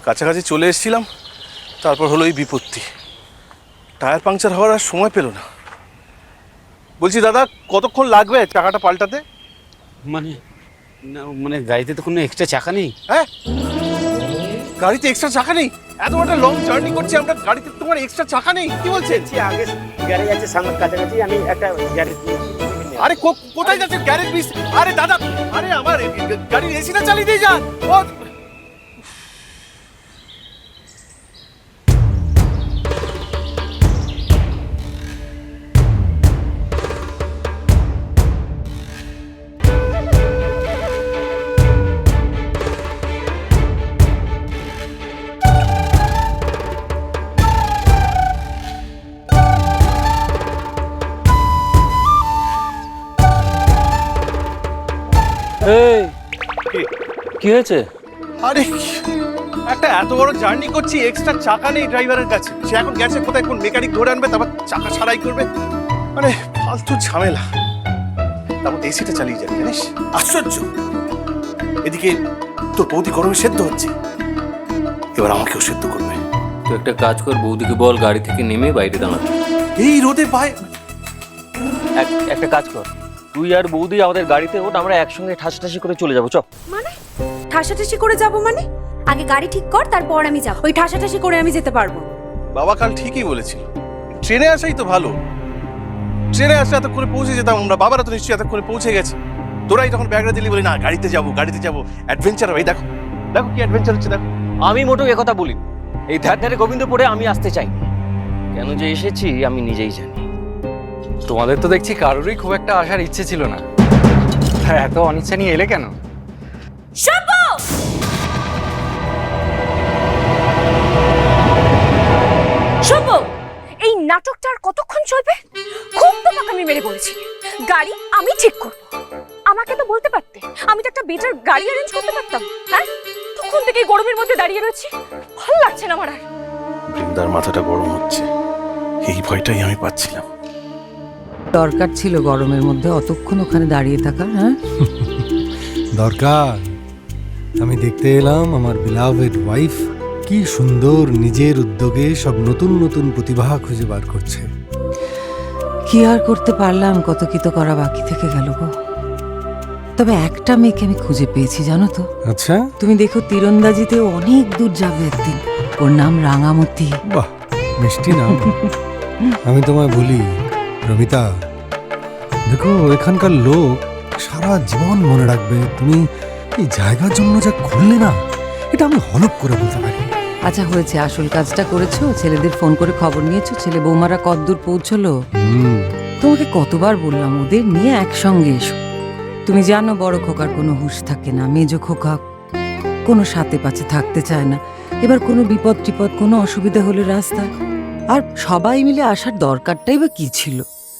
কাছাকাছি চলে এসেছিলাম, তারপর হলো এই বিপত্তি। টায়ার পাংচার হওয়ার আর সময় পেল না। বলছি দাদা, কতক্ষণ লাগবে চাকাটা পাল্টাতে? মানে মানে গাড়িতে তো কোনো এক্সট্রা চাকা নেই। হ্যাঁ, গাড়িতে এক্সট্রা চাকা নেই? এত একটা লং জার্নি করছি আমরা, গাড়িতে তোমার এক্সট্রা চাকা নেই? কি বলছেন? আগে গ্যারেজ আছে সামনে কাছাকাছি, আমি একটা গ্যারেজ। আরে কোথায় যাচ্ছেন? Garage miss? আরে দাদা, আরে আমার গাড়ির এসিটা চালিয়ে দিয়ে যান। ও এই কি হয়েছে? আরে একটা এত বড় জার্নি করছি, এক্সট্রা চাকা নেই ড্রাইভারের কাছে। সে এখন গেছে কোথায়, কোন মেকানিক ধরে আনবে, তারপর চাকা ছাড়াই করবে। মানে ফালতু ঝামেলা। তারপর এসিটা চালিয়ে যাবে, জানিস? আশ্চর্য। এদিকে তোর বৌদি গরমে সেদ্ধ হচ্ছে, এবার আমাকেও সেদ্ধ করবে। তুই একটা কাজ কর, বৌদিকে বল গাড়ি থেকে নেমে বাইরে দাঁড়াতে। এই রোদে পায়ে একটা কাজ কর, তুই আর বৌদি আমাদের গাড়িতে ওঠ, আমরা একসঙ্গে ঠাসাঠাসি করে চলে যাবো। চ। মানে ঠাসাঠাসি করে যাব মানে? আগে গাড়ি ঠিক কর, তারপর আমি যাব। ওই ঠাসাঠাসি করে আমি যেতে পারবো? বাবা কাল ঠিকই বলেছিল, ট্রেনে আসাই তো ভালো। ট্রেনে আসলে এতক্ষণে পৌঁছে যেতাম আমরা। বাবারা তো নিশ্চয়ই এতক্ষণে পৌঁছে গেছে। তোরাই তখন ব্যাগটা দিলি, বলি না গাড়িতে যাবো, গাড়িতে যাবো। অ্যাডভেঞ্চার হবে। দেখো দেখো কি অ্যাডভেঞ্চার হচ্ছে, দেখো। আমি মোটেও একথা বলি, এই ধার ধারে গোবিন্দপুরে আমি আসতে চাই। কেন যে এসেছি আমি নিজেই জানি। তোমাদের তো দেখছি কারোরই খুব একটা আসার ইচ্ছে ছিল না। এত অনিচ্ছা নিয়ে এলে কেন? শুভ, এই নাটকটা আর কতক্ষণ চলবে? খুব তো আমি মেরে বলেছি গাড়ি আমি ঠিক করব। আমাকে তো বলতে পারতে, আমি তো একটা বেটার গাড়ি অ্যারেঞ্জ করতে পারতাম। হ্যাঁ, তখন থেকে গরমের মধ্যে দাঁড়িয়ে রয়েছি, ভালো লাগছে না আমার আর। বৃন্দার মাথাটা গরম হচ্ছে, এই ভয়টাই আমি পাচ্ছিলাম। দরকার ছিল গরমের মধ্যে অতক্ষণ ওখানে দাঁড়িয়ে থাকা? হ্যাঁ, দরকার। আমি দেখতে এলাম আমার বিলাভেড ওয়াইফ কি সুন্দর নিজের উদ্যোগে সব নতুন নতুন প্রতিভা খুঁজে বার করছে। কি আর করতে পারলাম, কত কি তো করা বাকি থেকে গেল গো। তবে একটা মেয়েকে আমি খুঁজে পেয়েছি, জানো তো? আচ্ছা, তুমি দেখো তীরন্দাজিতে অনেক দূর যাবে একদিন। ওর নাম রাঙামতি। বাহ, মিষ্টি নাম। আমি তোমায় বলি রমিতা, দেখো এখানকার লোক সারা জীবন মনে রাখবে তুমি এই জায়গার জন্য যা করলে না, এটা আমি হলপ করে বলতে পারি। আচ্ছা হয়েছে, আসল কাজটা করেছো? ছেলেদের ফোন করে খবর নিয়েছো ছেলে বৌমারা কতদূর পৌঁছলো? তোমাকে কতবার বললাম ওদের নিয়ে একসঙ্গে এসো। তুমি জানো বড় খোকার কোনো হুঁশ থাকে না, মেজো খোকা কোনো সাথে পাছে থাকতে চায় না। এবার কোনো বিপদ টিপদ, কোনো অসুবিধা হলে রাস্তায়। আর সবাই মিলে আসার দরকারটাই বা কি ছিল?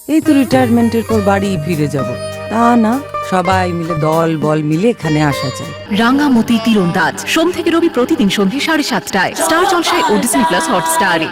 এই তো রিটায়ারমেন্টের পর বাড়ি ফিরে যাব, তা না, সবাই মিলে দল বল মিলে এখানে আসা চাই। রাঙামতি তীরন্দাজ সোম থেকে রবি প্রতিদিন সন্ধ্যে 7:30টায় স্টার জলসায় ও ডিজনি প্লাস হটস্টারে।